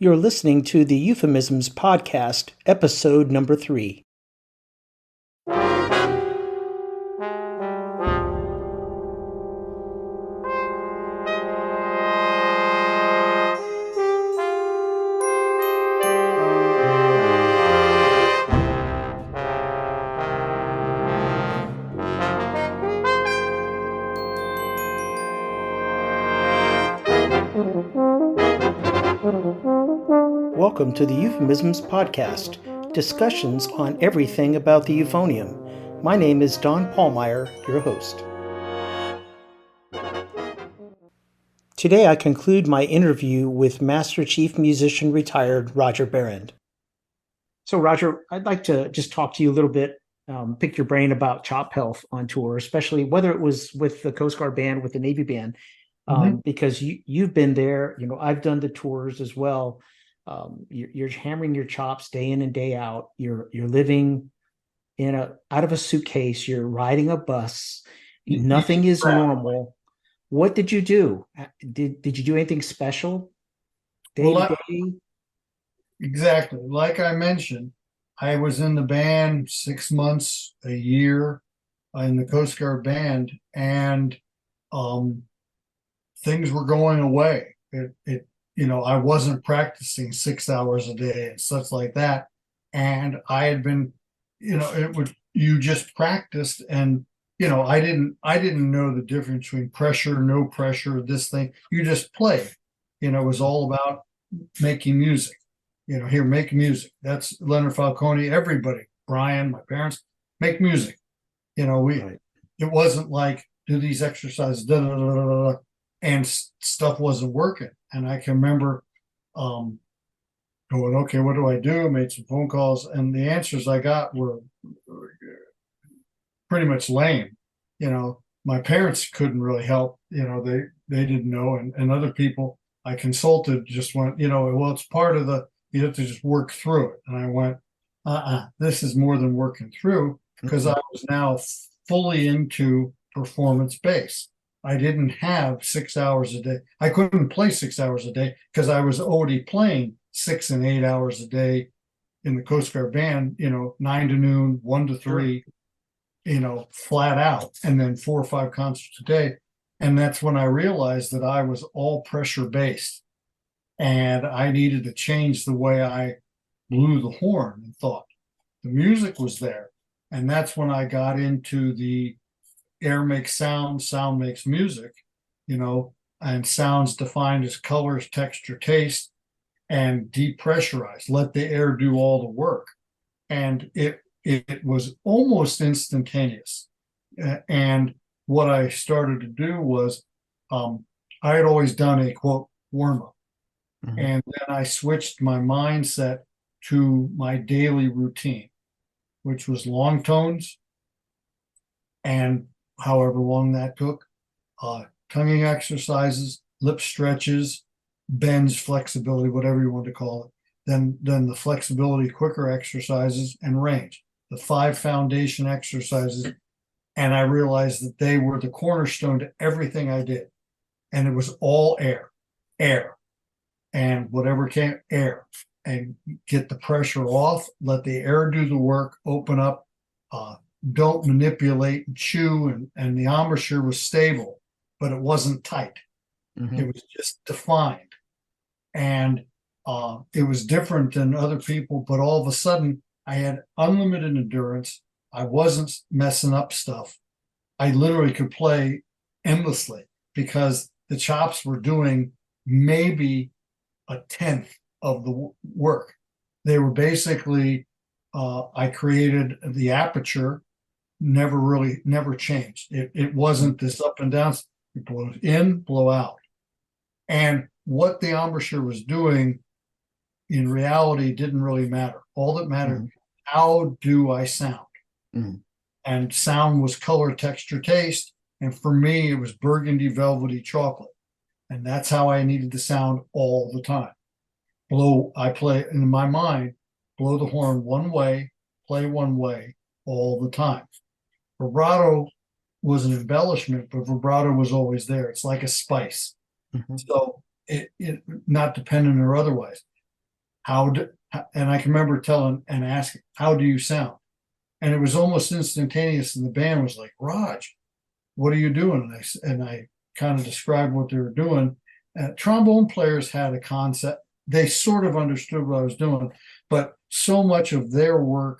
You're listening to the Euphomisms podcast, episode number 3. Welcome to the Euphomisms podcast, discussions on everything about the euphonium. My name is Don Paulmeyer, your host. Today I conclude my interview with Master Chief Musician retired Roger Behrend. So Roger, I'd like to just talk to you a little bit, pick your brain about chop health on tour, especially whether it was with the Coast Guard band, with the Navy band, because you've been there. I've done the tours as well. You're hammering your chops day in and day out. You're living out of a suitcase. You're riding a bus. Nothing is normal. What did you do? Did you do anything special day to day? Exactly. Like I mentioned, I was in the band 6 months, a year in the Coast Guard band, and things were going away. I wasn't practicing 6 hours a day and such like that. And I had been, you just practiced, and I didn't know the difference between pressure, no pressure, this thing. You just played. It was all about making music. Here, make music. That's Leonard Falcone, everybody, Brian, my parents, make music. Right. It wasn't like do these exercises, da, da, da, da, da, and stuff wasn't working. And I can remember going, okay, what do I do? I made some phone calls, and the answers I got were pretty much lame. My parents couldn't really help. They didn't know, and other people I consulted just went, well, it's part of you have to just work through it. And I went, this is more than working through, because I was now fully into performance bass. I didn't have 6 hours a day. I couldn't play 6 hours a day because I was already playing 6 and 8 hours a day in the Coast Guard band, 9 to noon, 1 to 3, flat out, and then 4 or 5 concerts a day. And that's when I realized that I was all pressure based. And I needed to change the way I blew the horn and thought. The music was there. And that's when I got into the air makes sound, sound makes music, and sounds defined as colors, texture, taste, and depressurized. Let the air do all the work. And it was almost instantaneous. And what I started to do was I had always done a, quote, warm-up. And then I switched my mindset to my daily routine, which was long tones, and however long that took, tonguing exercises, lip stretches, bends, flexibility, whatever you want to call it. Then the flexibility, quicker exercises, and range, the 5 foundation exercises. And I realized that they were the cornerstone to everything I did. And it was all air. And whatever came, air, and get the pressure off, let the air do the work, open up, don't manipulate and chew. And the embouchure was stable, but it wasn't tight. It was just defined. And it was different than other people, but all of a sudden I had unlimited endurance. I wasn't messing up stuff. I literally could play endlessly because the chops were doing maybe a tenth of the work. They were basically, I created the aperture, never changed. It wasn't this up and down. You blow in, blow out. And what the embouchure was doing in reality didn't really matter. All that mattered, how do I sound? And sound was color, texture, taste. And for me, it was burgundy, velvety chocolate. And that's how I needed to sound all the time. I play in my mind, blow the horn one way, play one way all the time. Vibrato was an embellishment, but vibrato was always there. It's like a spice. So it not dependent or otherwise. and I can remember telling and asking, how do you sound? And it was almost instantaneous. And the band was like, Raj, what are you doing? And I kind of described what they were doing. Trombone players had a concept. They sort of understood what I was doing, but so much of their work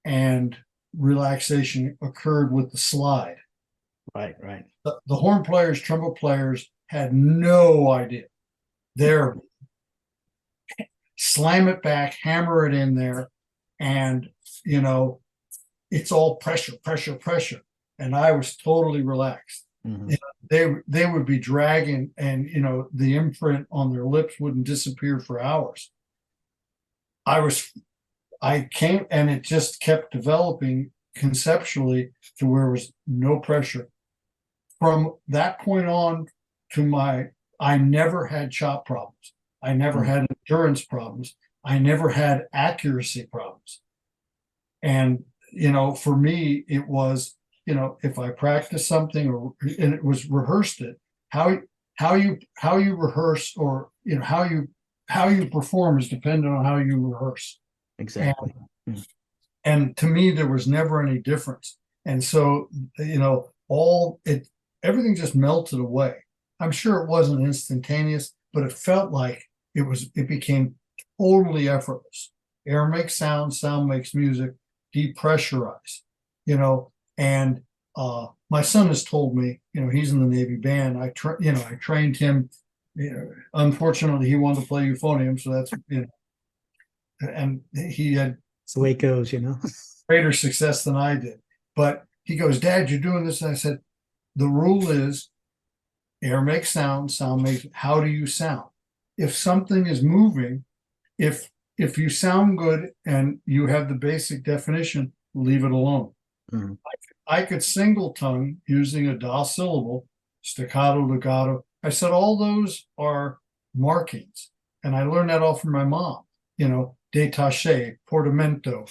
and relaxation occurred with the slide. Right, right. The horn players, trumpet players had no idea. They're slam it back, hammer it in there, and you know, it's all pressure, pressure, pressure. And I was totally relaxed. Mm-hmm. You know, they would be dragging, and you know, the imprint on their lips wouldn't disappear for hours. I came, and it just kept developing conceptually to where there was no pressure. From that point on I never had chop problems. I never had endurance problems. I never had accuracy problems. And, you know, for me, it was, you know, if I practice something and it was rehearsed it, how you rehearse, or, you know, how you perform is dependent on how you rehearse. Exactly. And to me, there was never any difference. And so, you know, everything just melted away. I'm sure it wasn't instantaneous, but it felt like it became totally effortless. Air makes sound, sound makes music, depressurize, you know. And my son has told me, you know, he's in the Navy band. I trained him. You know, unfortunately, he wanted to play euphonium, so that's, you know, and he had It's the way it goes, you know. greater success than I did. But he goes, Dad, you're doing this. And I said, the rule is air makes sound, sound makes, how do you sound? If something is moving, if you sound good and you have the basic definition, leave it alone. Mm-hmm. I could single tongue using a da syllable, staccato, legato. I said all those are markings. And I learned that all from my mom, you know, détaché, portamento,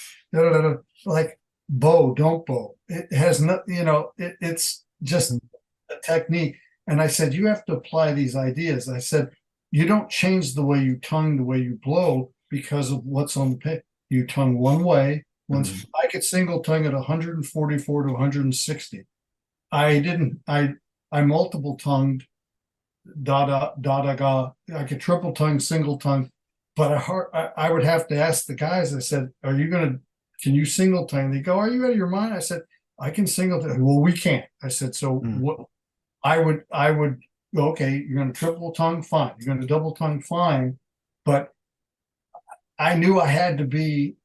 like bow, don't bow. It has not, you know, it's just a technique. And I said, you have to apply these ideas. I said, you don't change the way you tongue, the way you blow because of what's on the page. You tongue one way. Once I could single tongue at 144 to 160. I multiple tongued da da da da ga. I could triple tongue, single tongue, but I would have to ask the guys. I said, can you single tongue? They go, are you out of your mind? I said, I can single tongue. Well, we can't. I said, so what? I would go, okay, you're going to triple tongue, fine. You're going to double tongue, fine. But I knew I had to be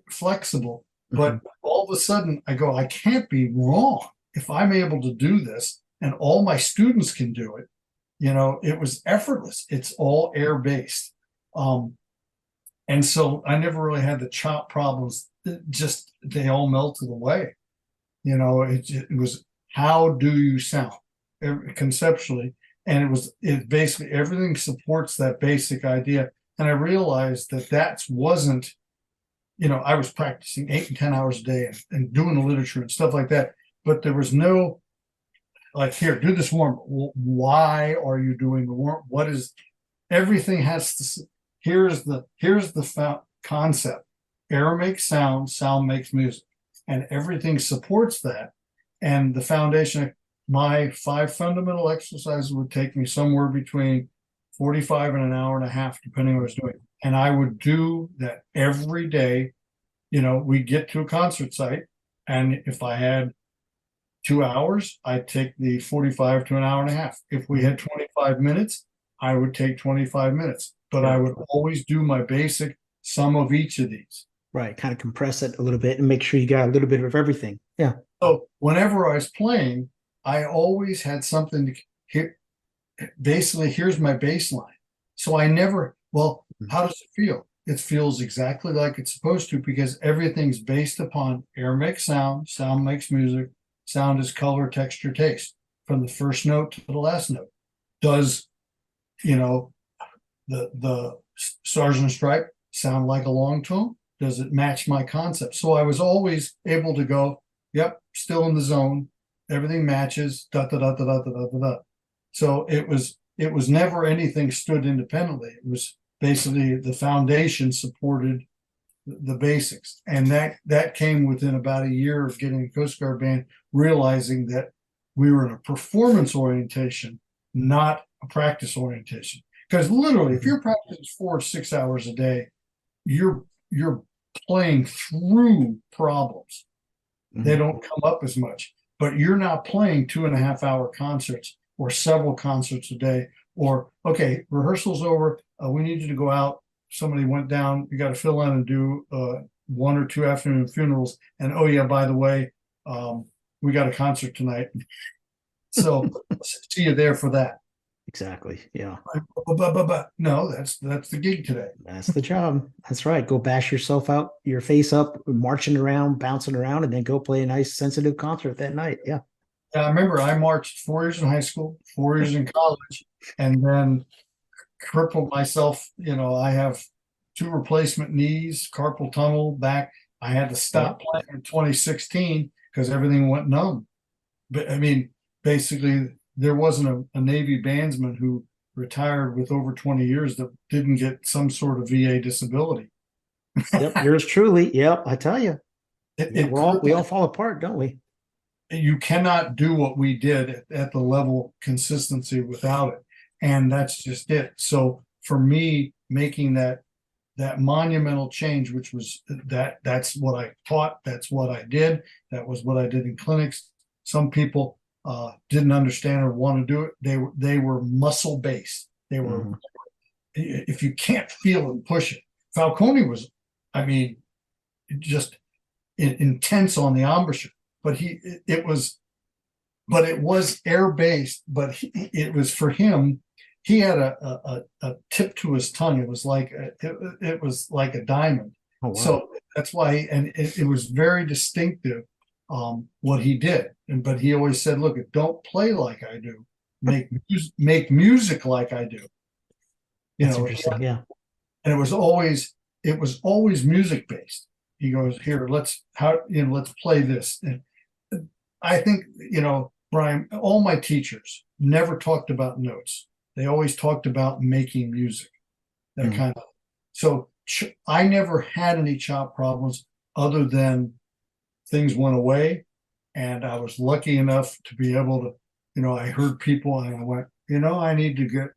flexible. But all of a sudden I go, I can't be wrong if I'm able to do this and all my students can do it. You know, it was effortless. It's all air based. And so I never really had the chop problems. They all melted away. You know, it was, how do you sound conceptually? And it basically, everything supports that basic idea. And I realized that wasn't, you know, I was practicing 8 and 10 hours a day and doing the literature and stuff like that. But there was no, like, here, do this warm. Why are you doing the warm? What is, everything has to, here's the concept. Air makes sound, sound makes music. And everything supports that. And the foundation, my 5 fundamental exercises would take me somewhere between 45 and an hour and a half, depending on what I was doing. And I would do that every day. You know, we'd get to a concert site, and if I had 2 hours, I'd take the 45 to an hour and a half. If we had 25 minutes, I would take 25 minutes. But I would always do my basic sum of each of these. Right, kind of compress it a little bit and make sure you got a little bit of everything. Yeah. So whenever I was playing, I always had something to hear. Basically, here's my bass line. So I never, well, how does it feel? It feels exactly like it's supposed to, because everything's based upon air makes sound, sound makes music, sound is color, texture, taste, from the first note to the last note. Does, you know, the Sergeant Stripe sound like a long tone? Does it match my concept? So I was always able to go, yep, still in the zone. Everything matches, da da da da da da da da. So it was never anything stood independently. It was basically the foundation supported the basics. And that came within about a year of getting a Coast Guard band, realizing that we were in a performance orientation, not a practice orientation. Because literally, if you're practicing 4 or 6 hours a day, you're playing through problems. They don't come up as much, but you're not playing 2.5 hour concerts or several concerts a day, or okay, rehearsal's over, we need you to go out, somebody went down, you got to fill in and do 1 or 2 afternoon funerals, and oh yeah, by the way, we got a concert tonight, so see you there for that. Exactly. Yeah. But no, that's the gig today. That's the job. That's right. Go bash yourself out, your face up, marching around, bouncing around, and then go play a nice, sensitive concert that night. Yeah. I remember I marched 4 years in high school, 4 years in college, and then crippled myself. I have 2 replacement knees, carpal tunnel, back. I had to stop playing in 2016 because everything went numb. But I mean, basically, there wasn't a Navy bandsman who retired with over 20 years that didn't get some sort of VA disability. Yep. Yours truly. Yep. I tell you. We all fall apart, don't we? You cannot do what we did at the level consistency without it. And that's just it. So for me, making that monumental change, which was that's what I taught, that's what I did, that was what I did in clinics. Some people didn't understand or want to do it. They were muscle based. They were if you can't feel and push it. Falcone was, I mean, just intense on the embouchure, but it was air based. But it was for him. He had a tip to his tongue. It was like a diamond. Oh, wow. So that's why, and it was very distinctive. What he did, but he always said, "Look, don't play like I do. Make music like I do." That's interesting. Yeah, and it was always music based. He goes, "Here, let's play this." And I think Brian, all my teachers never talked about notes. They always talked about making music. That kind of. So I never had any chop problems other than things went away, and I was lucky enough to be able to, I heard people and I went, I need to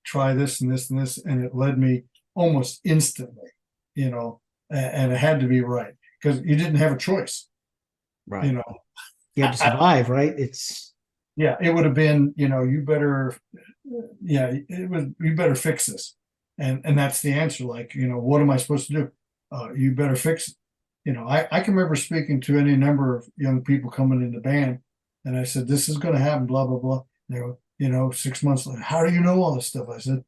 try this and this and this, and it led me almost instantly, and it had to be right because you didn't have a choice, right? You had to survive, right? It would have been, you better, you better fix this, and that's the answer. Like, what am I supposed to do? You better fix it. I can remember speaking to any number of young people coming in the band, and I said, "This is going to happen, blah, blah, blah." And they go, 6 months later, "How do you know all this stuff?" I said,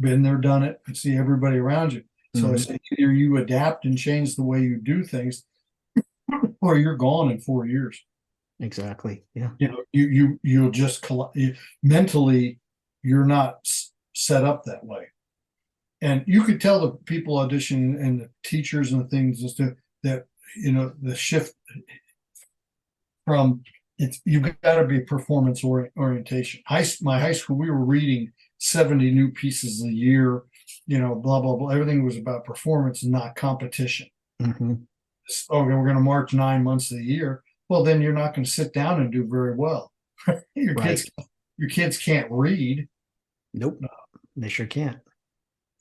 "Been there, done it. I see everybody around you." So I said, either you adapt and change the way you do things, or you're gone in 4 years. Exactly. Yeah. You'll just mentally, you're not set up that way. And you could tell the people auditioning and the teachers and the things that the shift from you've got to be performance orientation. My high school, we were reading 70 new pieces a year, blah blah blah. Everything was about performance, not competition. Okay, we're going to march 9 months of the year. Well, then you're not going to sit down and do very well. Your kids can't read. Nope, they sure can't.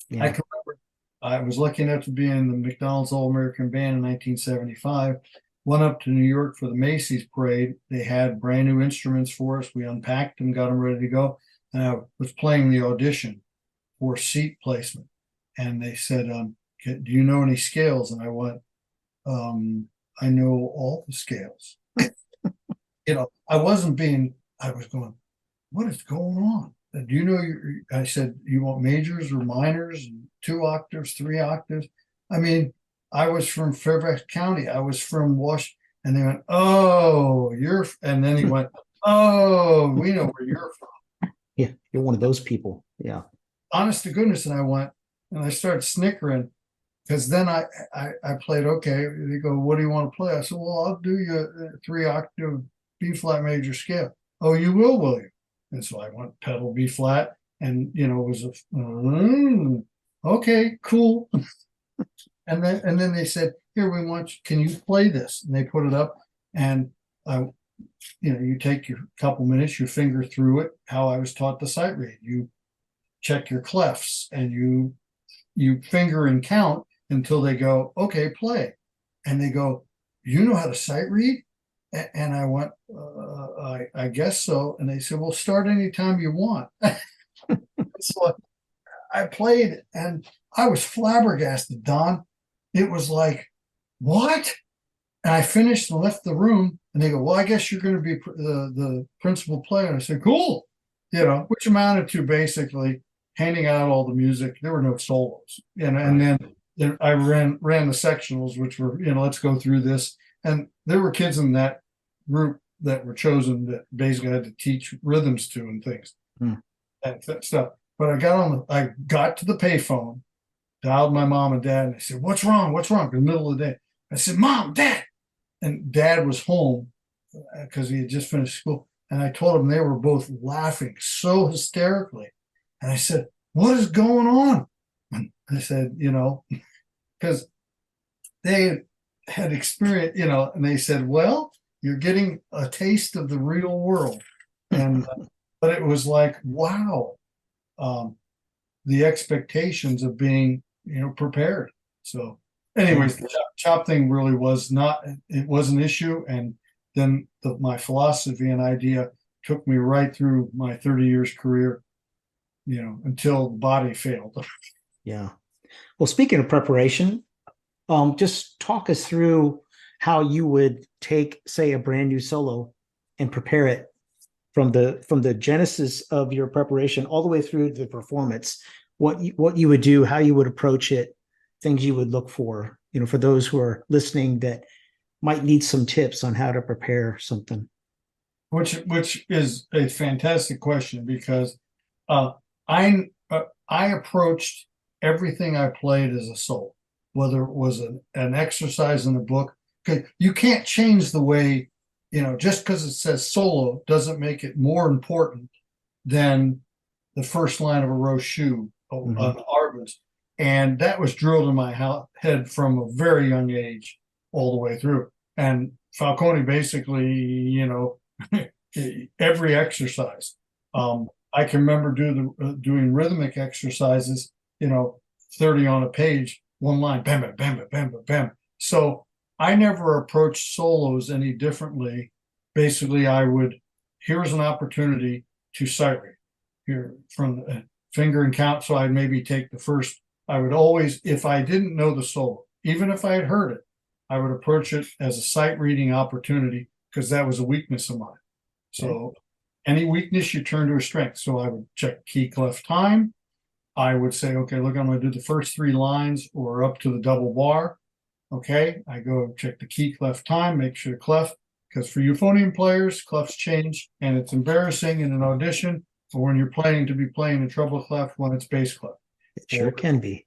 Yeah. I can remember I was lucky enough to be in the McDonald's All-American Band in 1975. Went up to New York for the Macy's parade. They had brand new instruments for us. We unpacked them, got them ready to go. And I was playing the audition for seat placement. And they said, "Do you know any scales?" And I went, "I know all the scales." I wasn't I was going, "What is going on? Do you know I said, "You want majors or minors, and 2 octaves, 3 octaves?" I mean, I was from Fairfax County. I was from Washington. And they went, "Oh, and then he went, "Oh, we know where you're from." Yeah, you're one of those people. Yeah. Honest to goodness. And I went, and I started snickering because then I played, okay. They go, "What do you want to play?" I said, "Well, I'll do you a 3 octave B flat major scale." "Oh, you will you?" And so I went pedal B flat, and it was okay, cool. And then they said, here, we want you, can you play this? And they put it up, and you take your couple minutes, you finger through it, how I was taught to sight read. You check your clefs, and you finger and count until they go, okay, play. And they go, you know how to sight read? And I went, I guess so. And they said, well, start anytime you want. So I played, and I was flabbergasted, Don. It was like, what? And I finished and left the room, and they go, well, I guess you're going to be the principal player. And I said, cool, which amounted to basically handing out all the music. There were no solos, and then I ran the sectionals, which were, let's go through this. And there were kids in that group that were chosen that basically had to teach rhythms to and things and that stuff. But I got to the payphone, dialed my mom and dad, and I said, what's wrong? What's wrong? In the middle of the day. I said, Mom, Dad. And Dad was home because he had just finished school. And I told him, they were both laughing so hysterically. And I said, what is going on? And I said, because they had experienced, and they said, well, you're getting a taste of the real world. And, but it was like, wow, the expectations of being, prepared. So anyways, the chop thing really was it was an issue. And then my philosophy and idea took me right through my 30 years career, until the body failed. Yeah. Well, speaking of preparation, just talk us through how you would take, say, a brand new solo and prepare it from the genesis of your preparation all the way through to the performance. What you would do, how you would approach it, things you would look for, for those who are listening that might need some tips on how to prepare something. Which is a fantastic question, because I approached everything I played as a solo, whether it was an exercise in the book. Okay, you can't change the way, just because it says solo doesn't make it more important than the first line of a Rochu on Arvas. And that was drilled in my head from a very young age all the way through. And Falcone basically, every exercise. I can remember doing rhythmic exercises, 30 on a page, one line, bam, bam, bam, bam, bam, bam. So I never approached solos any differently. Basically, here's an opportunity to sight read here from the finger and count. So I'd maybe take the first. I would always, if I didn't know the solo, even if I had heard it, I would approach it as a sight reading opportunity, because that was a weakness of mine. So any weakness, you turn to a strength. So I would check key clef time. I would say, okay, look, I'm going to do the first 3 lines or up to the double bar. Okay, I go check the key clef time, make sure the clef, because for euphonium players, clefs change, and it's embarrassing in an audition for when you're planning to be playing a treble clef when it's bass clef. It sure can be.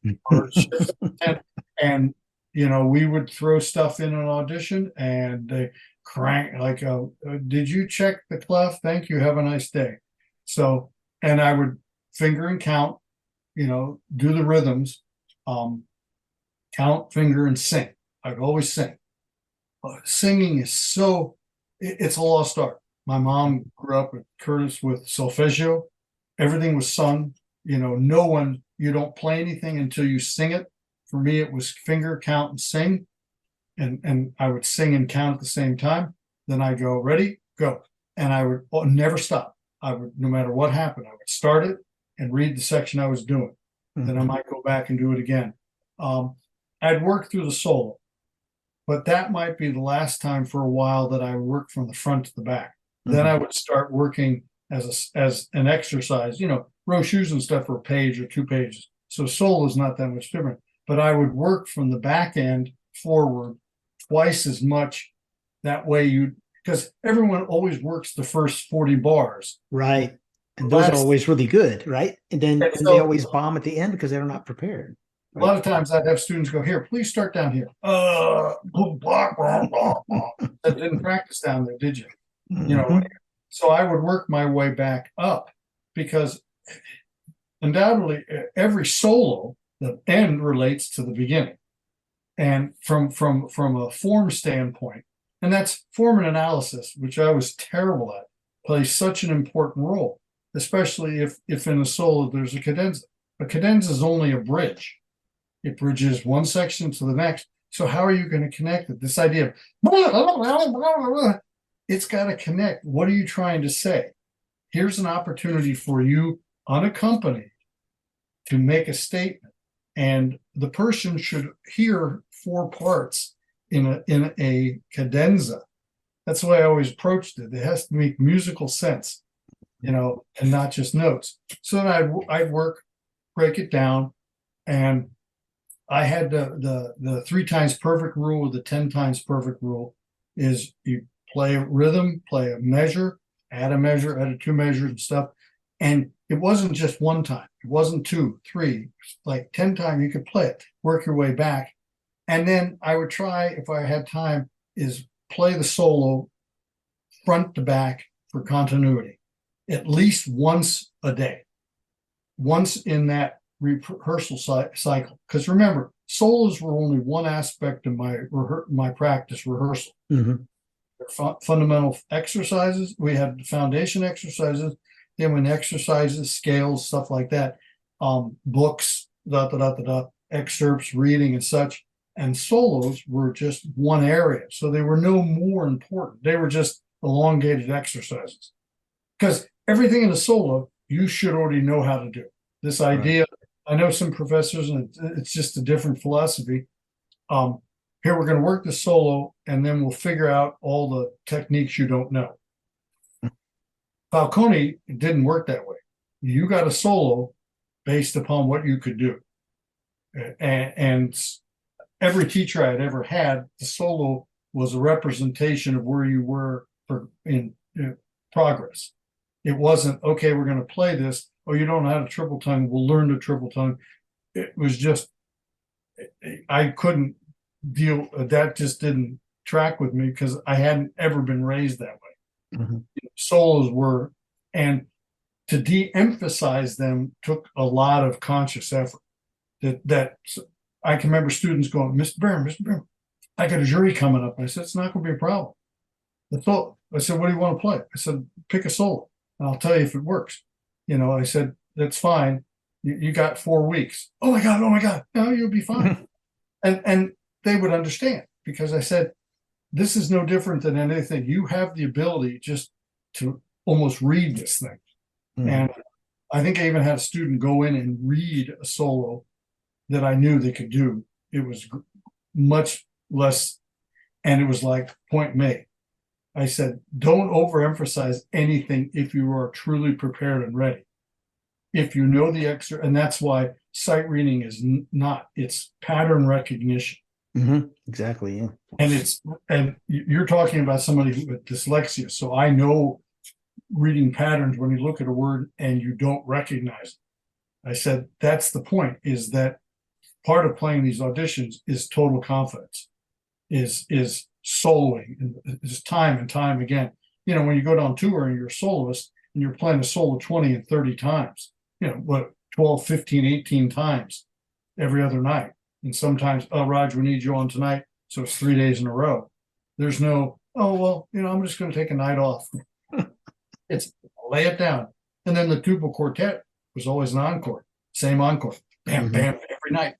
And we would throw stuff in an audition, and they crank like, did you check the clef? Thank you. Have a nice day. So, and I would finger and count, do the rhythms, count, finger, and sing. I'd always sing. Singing is it's a lost art. My mom grew up with Curtis with solfeggio. Everything was sung. You don't play anything until you sing it. For me, it was finger, count, and sing. And I would sing and count at the same time. Then I go, ready, go. And I would never stop. No matter what happened, I would start it and read the section I was doing. Then I might go back and do it again. I'd work through the solo, but that might be the last time for a while that I worked from the front to the back. Then I would start working as an exercise. Rochus and stuff are a page or 2 pages. So solo is not that much different. But I would work from the back end forward twice as much. That way because everyone always works the first 40 bars. Right. And those are always really good, right? And then they always bomb at the end because they're not prepared. Right? A lot of times I'd have students go, here, please start down here. That didn't practice down there, did you? So I would work my way back up, because undoubtedly every solo The end relates to the beginning. And from a form standpoint, and that's form and analysis, which I was terrible at, plays such an important role, especially if in a solo there's a cadenza. A cadenza is only a bridge. It bridges one section to the next. So how are you going to connect it? This idea of it's got to connect. What are you trying to say? Here's an opportunity for you, unaccompanied, to make a statement. And the person should hear four parts in a cadenza. That's the way I always approached it. It has to make musical sense, and not just notes. So then I'd work, break it down, and I had the 3 times perfect rule or the 10 times perfect rule is you play a rhythm, play a measure, add a 2 measures and stuff. And it wasn't just one time. It wasn't 2, 3, like 10 times you could play it, work your way back. And then I would try, if I had time, is play the solo front to back for continuity, at least once a day, once in that rehearsal cycle. Because remember, solos were only one aspect of my practice rehearsal. Fundamental exercises. We had foundation exercises. Then when exercises, scales, stuff like that, books, excerpts, reading and such. And solos were just one area. So they were no more important. They were just elongated exercises. Because everything in a solo, you should already know how to do. This idea, I know some professors, and it's just a different philosophy. Here, we're going to work the solo, and then we'll figure out all the techniques you don't know. Falcone didn't work that way. You got a solo based upon what you could do. And every teacher I had ever had, the solo was a representation of where you were in progress. It wasn't, okay, we're going to play this. Oh, you don't know how to triple tongue. We'll learn to triple tongue. It was just, I couldn't deal, that just didn't track with me because I hadn't ever been raised that way. Solos were, and to de-emphasize them took a lot of conscious effort. That I can remember students going, Mr. Behrend, I got a jury coming up. I said, it's not going to be a problem. I said, what do you want to play? I said, pick a solo, and I'll tell you if it works. I said, that's fine. You got 4 weeks. Oh my God. No, you'll be fine. and they would understand because I said, this is no different than anything. You have the ability just to almost read this thing. And I think I even had a student go in and read a solo that I knew they could do. It was much less, and it was like point made. I said, don't overemphasize anything if you are truly prepared and ready. If you know the extra, and that's why sight reading is not, it's pattern recognition. Exactly. Yeah. And you're talking about somebody with dyslexia. So I know reading patterns when you look at a word and you don't recognize it. I said, that's the point, is that part of playing these auditions is total confidence, is soloing, and just time and time again. When you go down tour and you're a soloist and you're playing a solo 20 and 30 times, 12, 15, 18 times every other night. And sometimes, oh, Roger, we need you on tonight. So it's 3 days in a row. There's no, oh, well, I'm just going to take a night off. It's lay it down. And then the tuba quartet was always an encore, same encore, bam, bam, every night.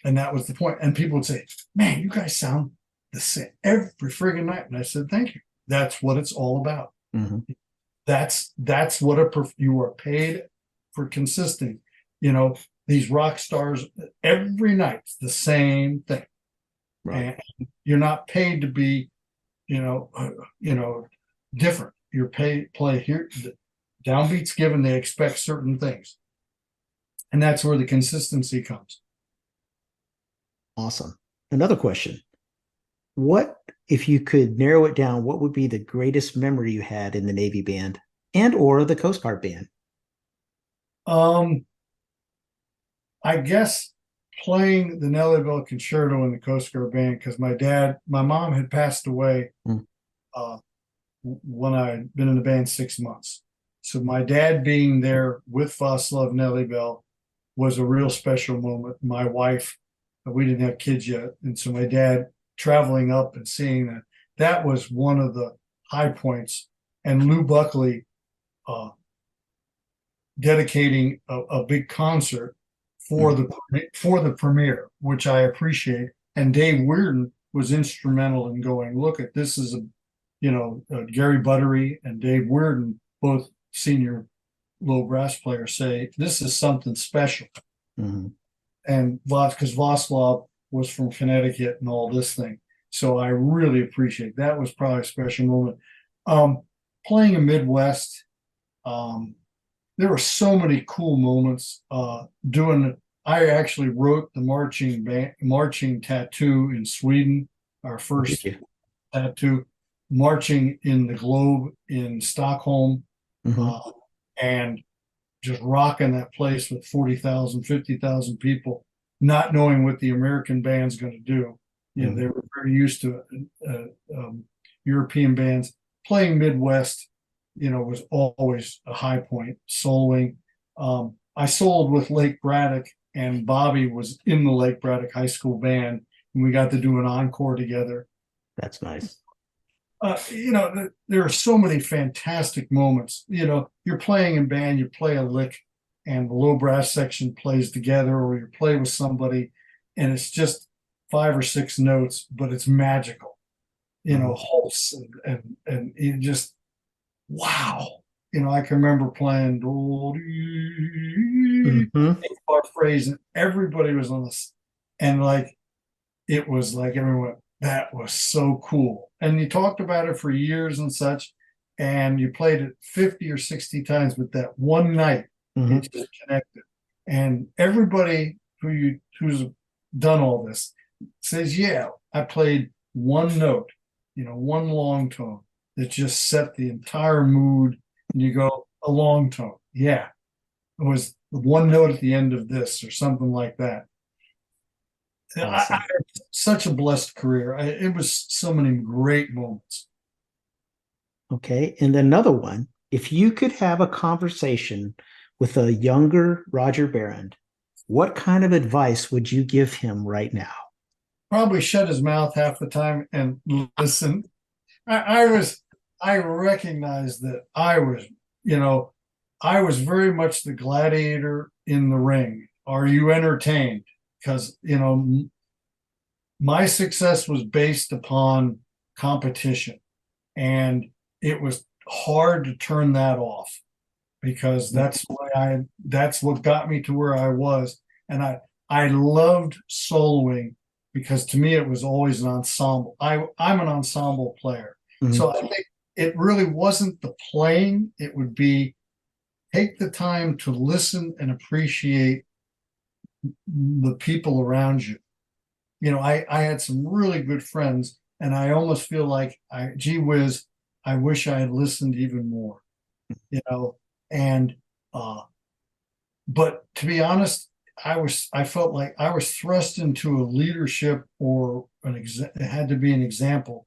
And that was the point. And people would say, man, you guys sound the same every friggin' night. And I said, thank you. That's what it's all about. That's what you are paid for consistent. These rock stars every night, it's the same thing. And you're not paid to be, different. You're paid play here. Downbeats given, they expect certain things. And that's where the consistency comes. Awesome. Another question. What, if you could narrow it down, what would be the greatest memory you had in the Navy band and or the Coast Guard band? I guess playing the Nellie Bell Concerto in the Coast Guard band, because my mom had passed away when I had been in the band 6 months. So my dad being there with Vaslav Nellie Bell was a real special moment. My wife, we didn't have kids yet, and so my dad traveling up and seeing that was one of the high points. And Lou Buckley dedicating a big concert for the premiere, which I appreciate. And Dave Weirden was instrumental in going, look at this is Gary Buttery and Dave Weirden, both senior low brass players, say this is something special. Mm-hmm. And because Václav was from Connecticut and all this thing. So I really appreciate that. Was probably a special moment. Playing in Midwest, there were so many cool moments. I actually wrote the marching tattoo in Sweden, our first tattoo, marching in the Globe in Stockholm, and just rocking that place with 40,000, 50,000 people, not knowing what the American band's going to do. They were very used to European bands. Playing Midwest, was always a high point. Soloing. I soloed with Lake Braddock, and Bobby was in the Lake Braddock High School band, and we got to do an encore together. That's nice. There are so many fantastic moments. You're playing in band, you play a lick, and the low brass section plays together, or you play with somebody, and it's just 5 or 6 notes, but it's magical. Hulse and you just wow. I can remember playing our phrase, and everybody was on this, and it was like everyone. That was so cool. And you talked about it for years and such, and you played it 50 or 60 times, but that one night it just connected. And everybody who's done all this says, yeah, I played one note, one long tone that just set the entire mood. And you go, a long tone. Yeah. It was one note at the end of this or something like that. Awesome. I had such a blessed career. It was so many great moments. Okay. And another one, if you could have a conversation with a younger Roger Behrend, what kind of advice would you give him right now? Probably shut his mouth half the time and listen. I recognized that I was very much the gladiator in the ring. Are you entertained? Because, my success was based upon competition, and it was hard to turn that off, because that's what got me to where I was. And I loved soloing, because to me it was always an ensemble. I'm an ensemble player. So I think it really wasn't the playing. It would be take the time to listen and appreciate the people around you. I had some really good friends, and I almost feel like gee whiz, I wish I had listened even more, and but to be honest, I felt like I was thrust into a leadership or it had to be an example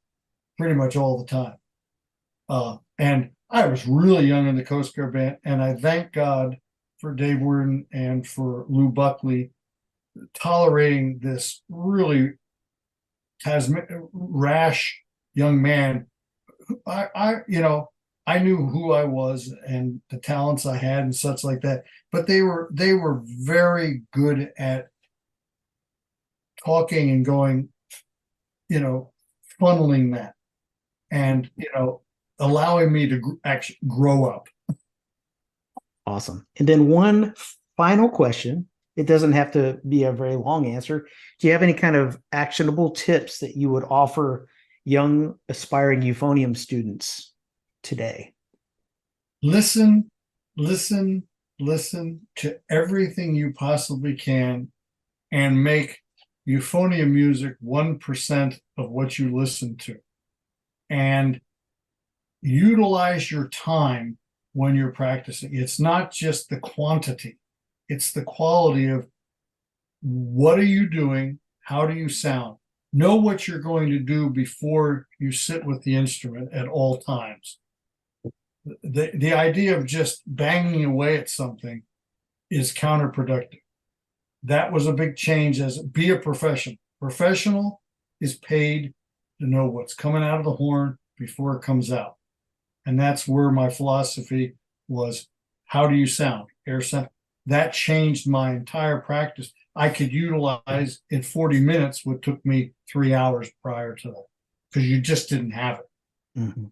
pretty much all the time. And I was really young in the Coast Guard band, and I thank God for Dave Weirden and for Lou Buckley tolerating this really rash young man. I knew who I was and the talents I had and such like that, but they were very good at talking and going, funneling that, and allowing me to actually grow up. Awesome. And then one final question. It doesn't have to be a very long answer. Do you have any kind of actionable tips that you would offer young aspiring euphonium students today? Listen to everything you possibly can, and make euphonium music 1% of what you listen to, and utilize your time when you're practicing. It's not just the quantity, it's the quality of what are you doing, how do you sound. Know what you're going to do before you sit with the instrument at all times. The idea of just banging away at something is counterproductive. that was a big change. As be a professional. Professional is paid to know what's coming out of the horn before it comes out. And that's where my philosophy was. How do you sound? Air sound. That changed my entire practice. I could utilize in 40 minutes what took me 3 hours prior to that, because you just didn't have it. Mm-hmm.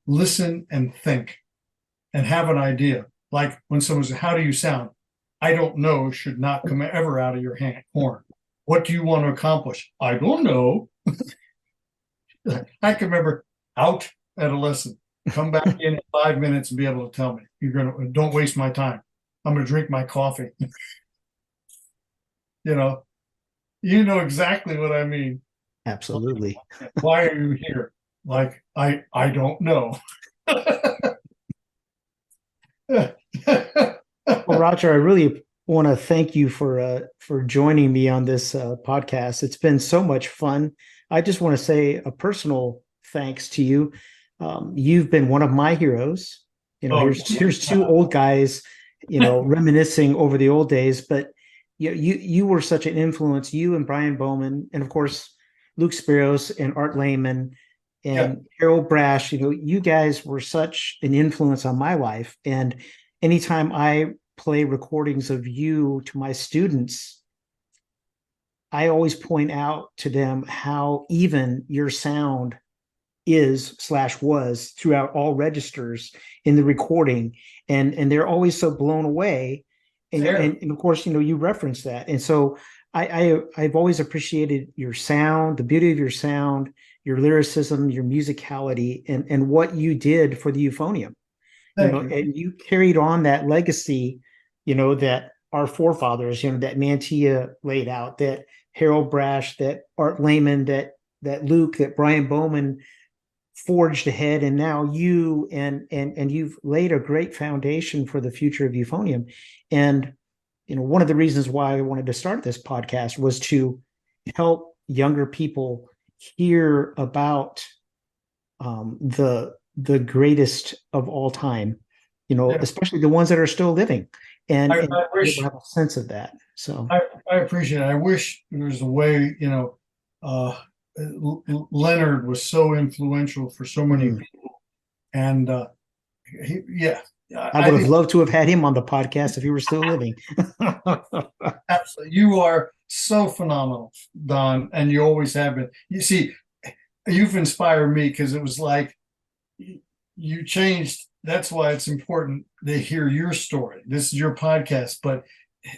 Listen and think and have an idea. Like when someone says, how do you sound? I don't know should not come ever out of your horn. What do you want to accomplish? I don't know. I can remember out at a lesson, come back in 5 minutes and be able to tell me. Don't waste my time. I'm going to drink my coffee. You know exactly what I mean. Absolutely. Why are you here? Like, I don't know. Well, Roger, I really want to thank you for joining me on this podcast. It's been so much fun. I just want to say a personal thanks to you. You've been one of my heroes. Here's two old guys, reminiscing over the old days. But you were such an influence. You and Brian Bowman, and of course Luke Spiros and Art Lehman and Harold Brash. You guys were such an influence on my life. And anytime I play recordings of you to my students, I always point out to them how even your sound is/was throughout all registers in the recording, and they're always so blown away. And of course, you reference that, and so I've always appreciated your sound, the beauty of your sound, your lyricism, your musicality, and what you did for the Euphonium. And you carried on that legacy, that our forefathers, that Mantilla laid out, that Harold Brash, that Art Lehman, that Luke, that Brian Bowman forged ahead, and now you and you've laid a great foundation for the future of Euphonium. And one of the reasons why I wanted to start this podcast was to help younger people hear about the greatest of all time, especially the ones that are still living, and I wish have a sense of that. So I appreciate it. I wish there was a way, Leonard was so influential for so many people, and I would have loved to have had him on the podcast if he were still living. Absolutely. You are so phenomenal, Don, and you always have been. You see, you've inspired me, because it was like you changed. That's why it's important to hear your story. This is your podcast, but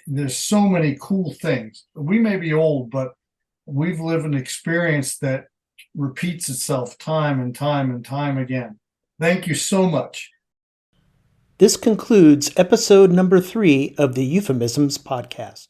there's so many cool things. We may be old, but we've lived an experience that repeats itself time and time and time again. Thank you so much. This concludes episode number 3 of the Euphomisms podcast.